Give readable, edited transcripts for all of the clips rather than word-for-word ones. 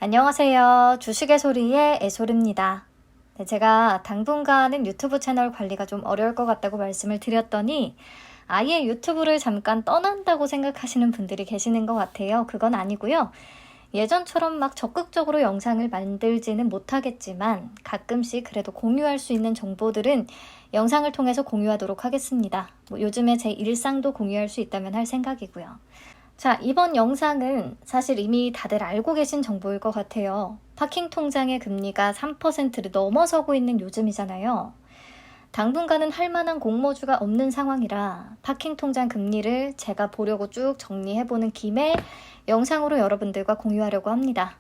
안녕하세요. 주식의 소리의 애솔입니다. 네, 제가 당분간은 유튜브 채널 관리가 좀 어려울 것 같다고 말씀을 드렸더니 아예 유튜브를 잠깐 떠난다고 생각하시는 분들이 계시는 것 같아요. 그건 아니고요. 예전처럼 막 적극적으로 영상을 만들지는 못하겠지만 가끔씩 그래도 공유할 수 있는 정보들은 영상을 통해서 공유하도록 하겠습니다. 요즘에 제 일상도 공유할 수 있다면 할 생각이고요. 자, 이번 영상은 사실 이미 다들 알고 계신 정보일 것 같아요. 파킹 통장의 금리가 3%를 넘어서고 있는 요즘이잖아요. 당분간은 할 만한 공모주가 없는 상황이라 파킹 통장 금리를 제가 보려고 쭉 정리해보는 김에 영상으로 여러분들과 공유하려고 합니다.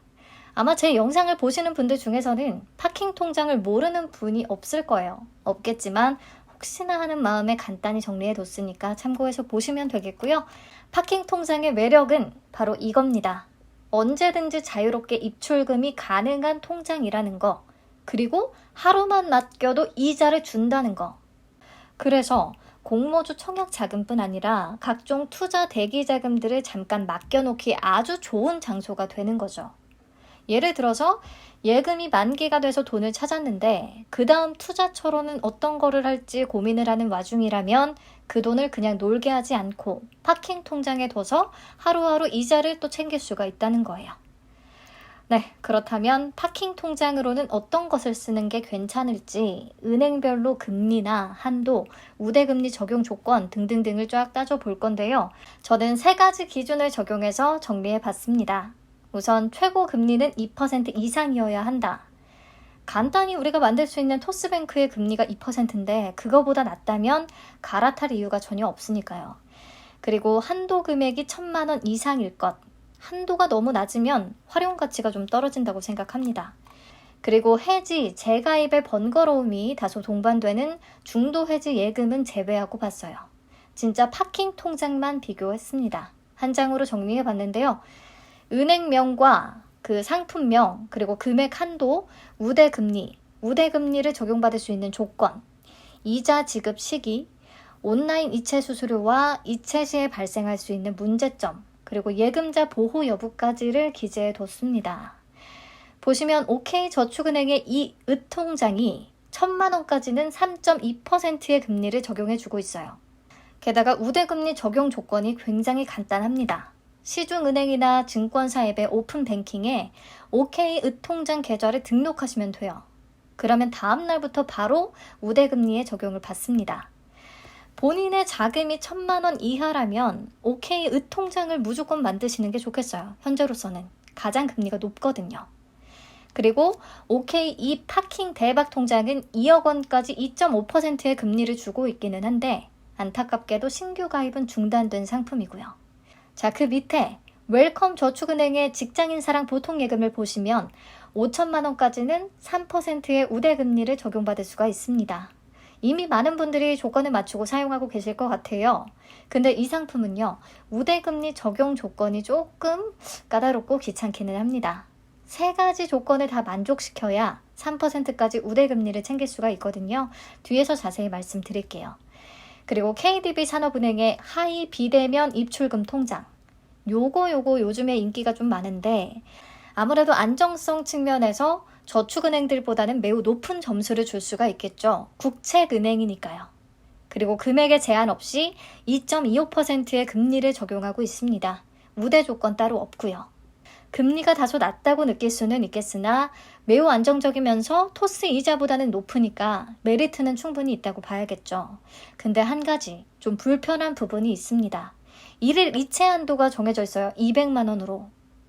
아마 제 영상을 보시는 분들 중에서는 파킹 통장을 모르는 분이 없을 거예요. 없겠지만 혹시나 하는 마음에 간단히 정리해뒀으니까 참고해서 보시면 되겠고요. 파킹 통장의 매력은 바로 이겁니다. 언제든지 자유롭게 입출금이 가능한 통장이라는 거, 그리고 하루만 맡겨도 이자를 준다는 거. 그래서 공모주 청약 자금뿐 아니라 각종 투자 대기 자금들을 잠깐 맡겨놓기 아주 좋은 장소가 되는 거죠. 예를 들어서 예금이 만기가 돼서 돈을 찾았는데 그 다음 투자처로는 어떤 거를 할지 고민을 하는 와중이라면 그 돈을 그냥 놀게 하지 않고 파킹 통장에 둬서 하루하루 이자를 또 챙길 수가 있다는 거예요. 네, 그렇다면 파킹 통장으로는 어떤 것을 쓰는 게 괜찮을지 은행별로 금리나 한도, 우대금리 적용 조건 등등등을 쫙 따져볼 건데요. 저는 3가지 기준을 적용해서 정리해 봤습니다. 우선 최고 금리는 2% 이상이어야 한다. 간단히 우리가 만들 수 있는 토스뱅크의 금리가 2%인데 그거보다 낮다면 갈아탈 이유가 전혀 없으니까요. 그리고 한도 금액이 1,000만 원 이상일 것. 한도가 너무 낮으면 활용 가치가 좀 떨어진다고 생각합니다. 그리고 해지, 재가입의 번거로움이 다소 동반되는 중도 해지 예금은 제외하고 봤어요. 진짜 파킹 통장만 비교했습니다. 한 장으로 정리해 봤는데요. 은행명과 그 상품명, 그리고 금액 한도, 우대금리를 적용받을 수 있는 조건, 이자 지급 시기, 온라인 이체 수수료와 이체 시에 발생할 수 있는 문제점, 그리고 예금자 보호 여부까지를 기재해 뒀습니다. 보시면 OK저축은행의 이 은통장이 1,000만 원까지는 3.2%의 금리를 적용해 주고 있어요. 게다가 우대금리 적용 조건이 굉장히 간단합니다. 시중은행이나 증권사 앱의 오픈뱅킹에 OK은통장 계좌를 등록하시면 돼요. 그러면 다음 날부터 바로 우대금리의 적용을 받습니다. 본인의 자금이 1,000만 원 이하라면 OK은통장을 무조건 만드시는 게 좋겠어요. 현재로서는 가장 금리가 높거든요. 그리고 OK 파킹 대박 통장은 2억 원까지 2.5%의 금리를 주고 있기는 한데 안타깝게도 신규 가입은 중단된 상품이고요. 자, 그 밑에 웰컴 저축은행의 직장인사랑 보통예금을 보시면 5천만 원까지는 3%의 우대금리를 적용받을 수가 있습니다. 이미 많은 분들이 조건을 맞추고 사용하고 계실 것 같아요. 근데 이 상품은요, 우대금리 적용 조건이 조금 까다롭고 귀찮기는 합니다. 3가지 조건을 다 만족시켜야 3%까지 우대금리를 챙길 수가 있거든요. 뒤에서 자세히 말씀드릴게요. 그리고 KDB 산업은행의 하이 비대면 입출금 통장. 요거 요즘에 인기가 좀 많은데 아무래도 안정성 측면에서 저축은행들보다는 매우 높은 점수를 줄 수가 있겠죠. 국책은행이니까요. 그리고 금액에 제한 없이 2.25%의 금리를 적용하고 있습니다. 우대 조건 따로 없고요. 금리가 다소 낮다고 느낄 수는 있겠으나 매우 안정적이면서 토스 이자보다는 높으니까 메리트는 충분히 있다고 봐야겠죠. 근데 한 가지 좀 불편한 부분이 있습니다. 1일 이체 한도가 정해져 있어요. 200만 원으로.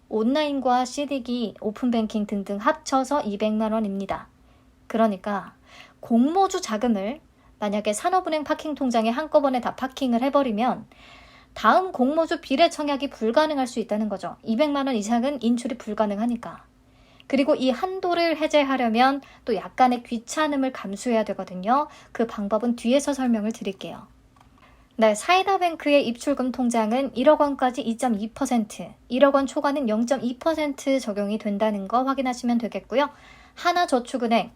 온라인과 CD기, 오픈뱅킹 등등 합쳐서 200만 원입니다. 그러니까 공모주 자금을 만약에 산업은행 파킹 통장에 한꺼번에 다 파킹을 해버리면 다음 공모주 비례 청약이 불가능할 수 있다는 거죠. 200만 원 이상은 인출이 불가능하니까. 그리고 이 한도를 해제하려면 또 약간의 귀찮음을 감수해야 되거든요. 그 방법은 뒤에서 설명을 드릴게요. 네, 사이다뱅크의 입출금 통장은 1억 원까지 2.2%, 1억 원 초과는 0.2% 적용이 된다는 거 확인하시면 되겠고요. 하나저축은행,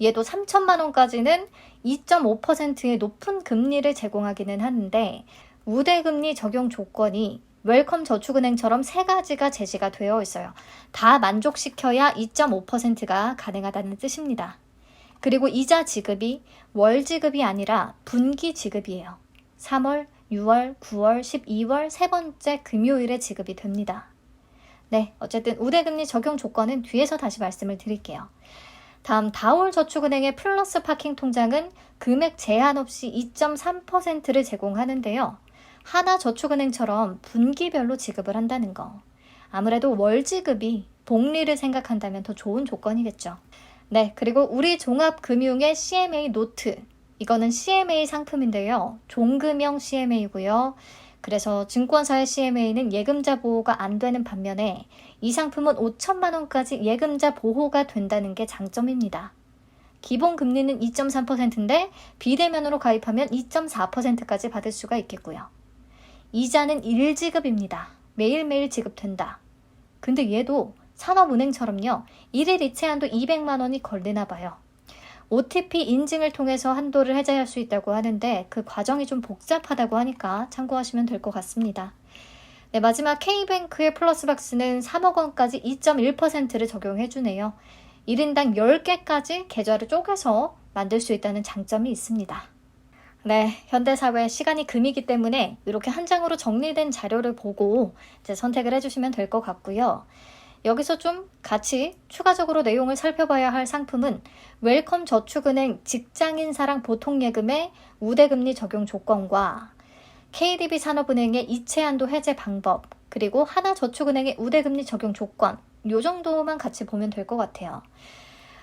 얘도 3천만 원까지는 2.5%의 높은 금리를 제공하기는 하는데 우대금리 적용 조건이 웰컴 저축은행처럼 세 가지가 제시가 되어 있어요. 다 만족시켜야 2.5%가 가능하다는 뜻입니다. 그리고 이자 지급이 월 지급이 아니라 분기 지급이에요. 3월, 6월, 9월, 12월 세 번째 금요일에 지급이 됩니다. 네, 어쨌든 우대금리 적용 조건은 뒤에서 다시 말씀을 드릴게요. 다음 다올저축은행의 플러스 파킹 통장은 금액 제한 없이 2.3%를 제공하는데요. 하나저축은행처럼 분기별로 지급을 한다는 거. 아무래도 월 지급이 복리를 생각한다면 더 좋은 조건이겠죠. 네, 그리고 우리종합금융의 CMA 노트. 이거는 CMA 상품인데요. 종금형 CMA고요. 그래서 증권사의 CMA는 예금자 보호가 안 되는 반면에 이 상품은 5천만 원까지 예금자 보호가 된다는 게 장점입니다. 기본 금리는 2.3%인데 비대면으로 가입하면 2.4%까지 받을 수가 있겠고요. 이자는 1지급입니다. 매일매일 지급된다. 근데 얘도 산업은행처럼요. 1일 이체 한도 200만 원이 걸리나 봐요. OTP 인증을 통해서 한도를 해제할 수 있다고 하는데 그 과정이 좀 복잡하다고 하니까 참고하시면 될 것 같습니다. 네, 마지막 K뱅크의 플러스박스는 3억 원까지 2.1%를 적용해주네요. 1인당 10개까지 계좌를 쪼개서 만들 수 있다는 장점이 있습니다. 네, 현대사회 시간이 금이기 때문에 이렇게 한 장으로 정리된 자료를 보고 이제 선택을 해주시면 될 것 같고요. 여기서 좀 같이 추가적으로 내용을 살펴봐야 할 상품은 웰컴 저축은행 직장인사랑 보통예금의 우대금리 적용 조건과 KDB 산업은행의 이체한도 해제 방법, 그리고 하나저축은행의 우대금리 적용 조건, 요 정도만 같이 보면 될 것 같아요.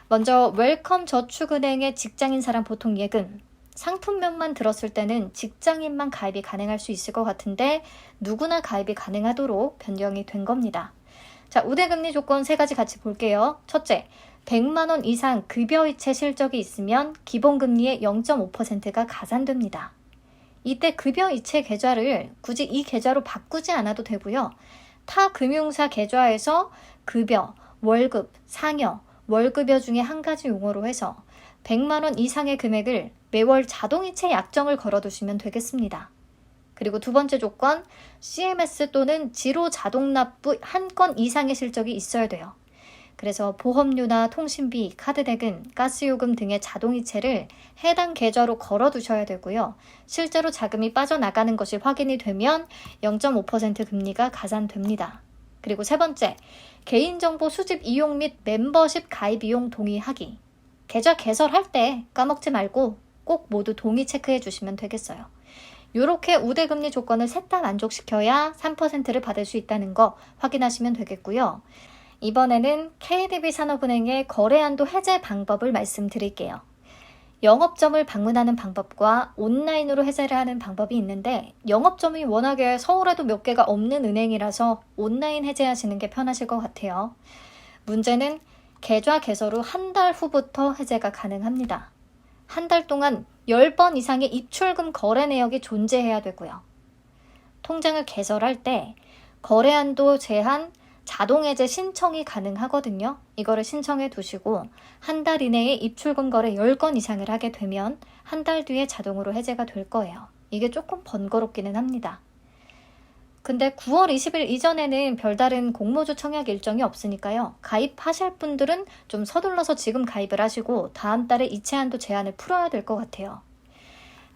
먼저 웰컴 저축은행의 직장인사랑 보통예금, 상품명만 들었을 때는 직장인만 가입이 가능할 수 있을 것 같은데 누구나 가입이 가능하도록 변경이 된 겁니다. 자, 우대금리 조건 세 가지 같이 볼게요. 첫째, 100만 원 이상 급여이체 실적이 있으면 기본금리의 0.5%가 가산됩니다. 이때 급여이체 계좌를 굳이 이 계좌로 바꾸지 않아도 되고요. 타 금융사 계좌에서 급여, 월급, 상여, 월급여 중에 한 가지 용어로 해서 100만 원 이상의 금액을 매월 자동이체 약정을 걸어두시면 되겠습니다. 그리고 두 번째 조건, CMS 또는 지로 자동납부 한 건 이상의 실적이 있어야 돼요. 그래서 보험료나 통신비, 카드대금, 가스요금 등의 자동이체를 해당 계좌로 걸어두셔야 되고요. 실제로 자금이 빠져나가는 것이 확인이 되면 0.5% 금리가 가산됩니다. 그리고 세 번째, 개인정보 수집 이용 및 멤버십 가입 이용 동의하기. 계좌 개설할 때 까먹지 말고 꼭 모두 동의 체크해 주시면 되겠어요. 이렇게 우대금리 조건을 셋 다 만족시켜야 3%를 받을 수 있다는 거 확인하시면 되겠고요. 이번에는 KDB 산업은행의 거래한도 해제 방법을 말씀드릴게요. 영업점을 방문하는 방법과 온라인으로 해제를 하는 방법이 있는데 영업점이 워낙에 서울에도 몇 개가 없는 은행이라서 온라인 해제하시는 게 편하실 것 같아요. 문제는 계좌 개설 후 한 달 후부터 해제가 가능합니다. 한 달 동안 10번 이상의 입출금 거래 내역이 존재해야 되고요. 통장을 개설할 때 거래한도 제한 자동해제 신청이 가능하거든요. 이거를 신청해 두시고 한 달 이내에 입출금 거래 10건 이상을 하게 되면 한 달 뒤에 자동으로 해제가 될 거예요. 이게 조금 번거롭기는 합니다. 근데 9월 20일 이전에는 별다른 공모주 청약 일정이 없으니까요. 가입하실 분들은 좀 서둘러서 지금 가입을 하시고 다음 달에 이체한도 제한을 풀어야 될 것 같아요.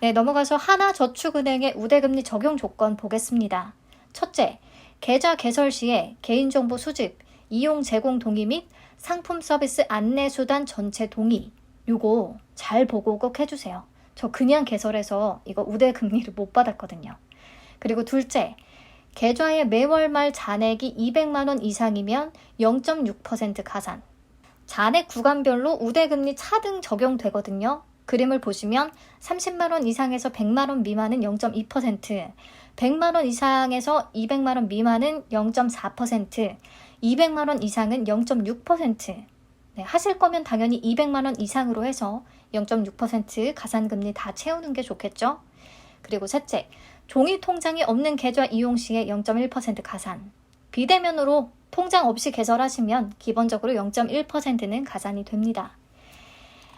네, 넘어가서 하나저축은행의 우대금리 적용 조건 보겠습니다. 첫째, 계좌 개설 시에 개인정보 수집, 이용 제공 동의 및 상품 서비스 안내 수단 전체 동의. 요거 잘 보고 꼭 해주세요. 저 그냥 개설해서 이거 우대금리를 못 받았거든요. 그리고 둘째, 계좌의 매월 말 잔액이 200만 원 이상이면 0.6% 가산. 잔액 구간별로 우대금리 차등 적용되거든요. 그림을 보시면 30만 원 이상에서 100만 원 미만은 0.2%, 100만 원 이상에서 200만 원 미만은 0.4%, 200만 원 이상은 0.6%. 네, 하실 거면 당연히 200만 원 이상으로 해서 0.6% 가산금리 다 채우는 게 좋겠죠. 그리고 셋째, 종이 통장이 없는 계좌 이용 시에 0.1% 가산. 비대면으로 통장 없이 개설하시면 기본적으로 0.1%는 가산이 됩니다.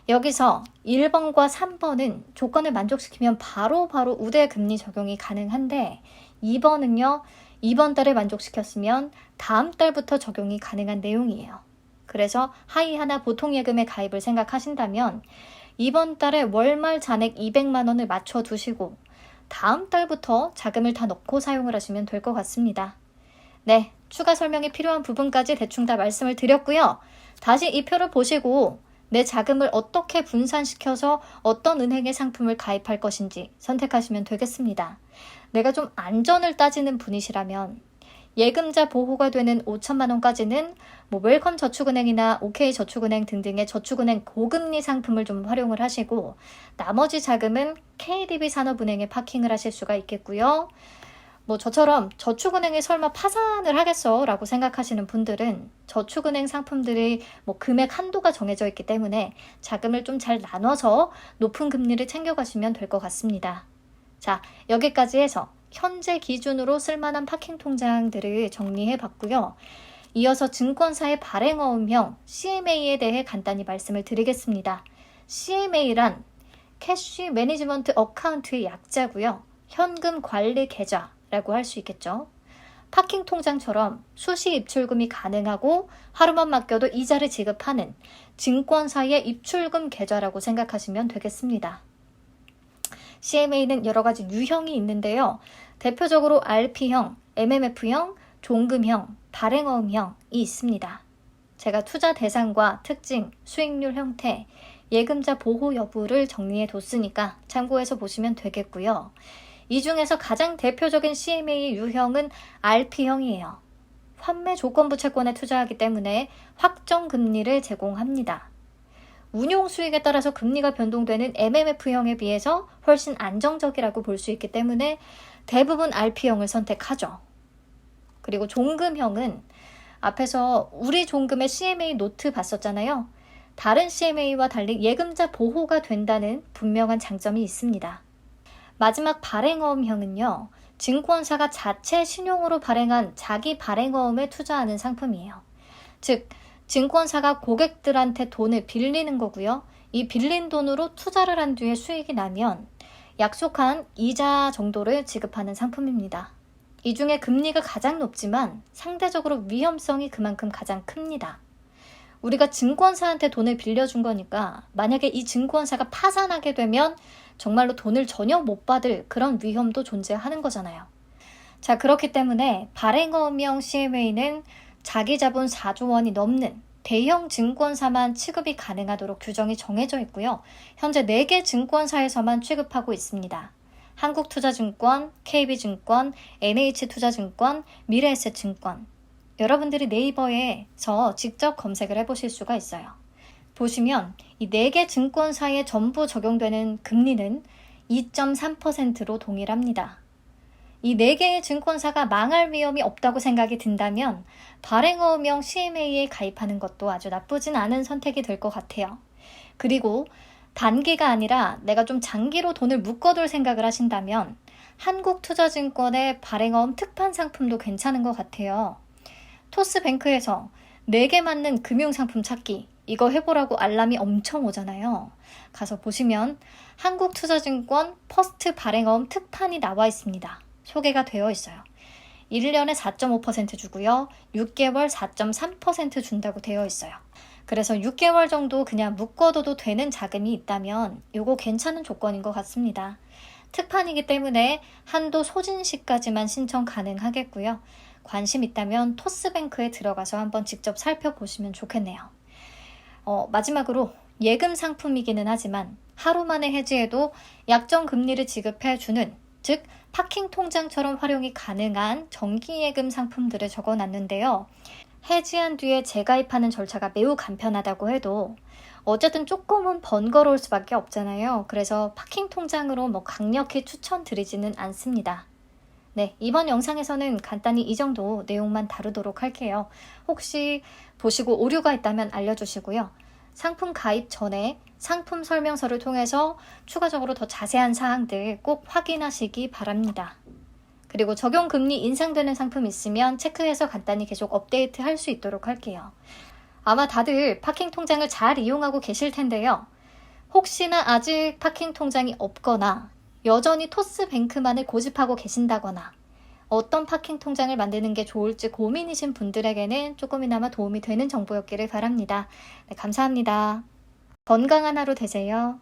여기서 1번과 3번은 조건을 만족시키면 바로 우대금리 적용이 가능한데 2번은요. 이번 달에 만족시켰으면 다음 달부터 적용이 가능한 내용이에요. 그래서 하이 하나 보통 예금에 가입을 생각하신다면 이번 달에 월말 잔액 200만 원을 맞춰 두시고 다음 달부터 자금을 다 넣고 사용을 하시면 될 것 같습니다. 네, 추가 설명이 필요한 부분까지 대충 다 말씀을 드렸고요. 다시 이 표를 보시고 내 자금을 어떻게 분산시켜서 어떤 은행의 상품을 가입할 것인지 선택하시면 되겠습니다. 내가 좀 안전을 따지는 분이시라면 예금자 보호가 되는 5천만 원까지는 웰컴 저축은행이나 OK 저축은행 등등의 저축은행 고금리 상품을 좀 활용을 하시고 나머지 자금은 KDB 산업은행에 파킹을 하실 수가 있겠고요. 저처럼 저축은행이 설마 파산을 하겠어 라고 생각하시는 분들은 저축은행 상품들이 금액 한도가 정해져 있기 때문에 자금을 좀 잘 나눠서 높은 금리를 챙겨가시면 될 것 같습니다. 자, 여기까지 해서 현재 기준으로 쓸만한 파킹 통장들을 정리해 봤고요. 이어서 증권사의 발행어음형 CMA에 대해 간단히 말씀을 드리겠습니다. CMA란 캐시 매니지먼트 어카운트의 약자고요. 현금 관리 계좌라고 할 수 있겠죠. 파킹 통장처럼 수시 입출금이 가능하고 하루만 맡겨도 이자를 지급하는 증권사의 입출금 계좌라고 생각하시면 되겠습니다. CMA는 여러 가지 유형이 있는데요. 대표적으로 RP형, MMF형, 종금형, 발행어음형이 있습니다. 제가 투자 대상과 특징, 수익률 형태, 예금자 보호 여부를 정리해 뒀으니까 참고해서 보시면 되겠고요. 이 중에서 가장 대표적인 CMA 유형은 RP형이에요. 환매 조건부 채권에 투자하기 때문에 확정 금리를 제공합니다. 운용 수익에 따라서 금리가 변동되는 MMF형에 비해서 훨씬 안정적이라고 볼 수 있기 때문에 대부분 RP형을 선택하죠. 그리고 종금형은 앞에서 우리 종금의 CMA 노트 봤었잖아요. 다른 CMA와 달리 예금자 보호가 된다는 분명한 장점이 있습니다. 마지막 발행어음형은요. 증권사가 자체 신용으로 발행한 자기 발행어음에 투자하는 상품이에요. 즉, 증권사가 고객들한테 돈을 빌리는 거고요. 이 빌린 돈으로 투자를 한 뒤에 수익이 나면 약속한 이자 정도를 지급하는 상품입니다. 이 중에 금리가 가장 높지만 상대적으로 위험성이 그만큼 가장 큽니다. 우리가 증권사한테 돈을 빌려준 거니까 만약에 이 증권사가 파산하게 되면 정말로 돈을 전혀 못 받을 그런 위험도 존재하는 거잖아요. 자, 그렇기 때문에 발행어음형 CMA는 자기 자본 4조 원이 넘는 대형 증권사만 취급이 가능하도록 규정이 정해져 있고요. 현재 4개 증권사에서만 취급하고 있습니다. 한국투자증권, KB증권, NH투자증권, 미래에셋증권. 여러분들이 네이버에서 직접 검색을 해보실 수가 있어요. 보시면 이 4개 증권사에 전부 적용되는 금리는 2.3%로 동일합니다. 이 4개의 증권사가 망할 위험이 없다고 생각이 든다면 발행어음형 CMA에 가입하는 것도 아주 나쁘진 않은 선택이 될 것 같아요. 그리고 단기가 아니라 내가 좀 장기로 돈을 묶어둘 생각을 하신다면 한국투자증권의 발행어음 특판 상품도 괜찮은 것 같아요. 토스뱅크에서 4개 맞는 금융상품 찾기 이거 해보라고 알람이 엄청 오잖아요. 가서 보시면 한국투자증권 퍼스트 발행어음 특판이 나와 있습니다. 소개가 되어 있어요. 1년에 4.5% 주고요. 6개월 4.3% 준다고 되어 있어요. 그래서 6개월 정도 그냥 묶어둬도 되는 자금이 있다면 이거 괜찮은 조건인 것 같습니다. 특판이기 때문에 한도 소진 시까지만 신청 가능하겠고요. 관심 있다면 토스뱅크에 들어가서 한번 직접 살펴보시면 좋겠네요. 마지막으로 예금 상품이기는 하지만 하루 만에 해지해도 약정 금리를 지급해주는 즉 파킹 통장처럼 활용이 가능한 정기예금 상품들을 적어놨는데요. 해지한 뒤에 재가입하는 절차가 매우 간편하다고 해도 어쨌든 조금은 번거로울 수밖에 없잖아요. 그래서 파킹 통장으로 강력히 추천드리지는 않습니다. 네, 이번 영상에서는 간단히 이 정도 내용만 다루도록 할게요. 혹시 보시고 오류가 있다면 알려주시고요. 상품 가입 전에 상품 설명서를 통해서 추가적으로 더 자세한 사항들 꼭 확인하시기 바랍니다. 그리고 적용금리 인상되는 상품 있으면 체크해서 간단히 계속 업데이트 할 수 있도록 할게요. 아마 다들 파킹 통장을 잘 이용하고 계실 텐데요. 혹시나 아직 파킹 통장이 없거나 여전히 토스뱅크만을 고집하고 계신다거나 어떤 파킹 통장을 만드는 게 좋을지 고민이신 분들에게는 조금이나마 도움이 되는 정보였기를 바랍니다. 네, 감사합니다. 건강한 하루 되세요.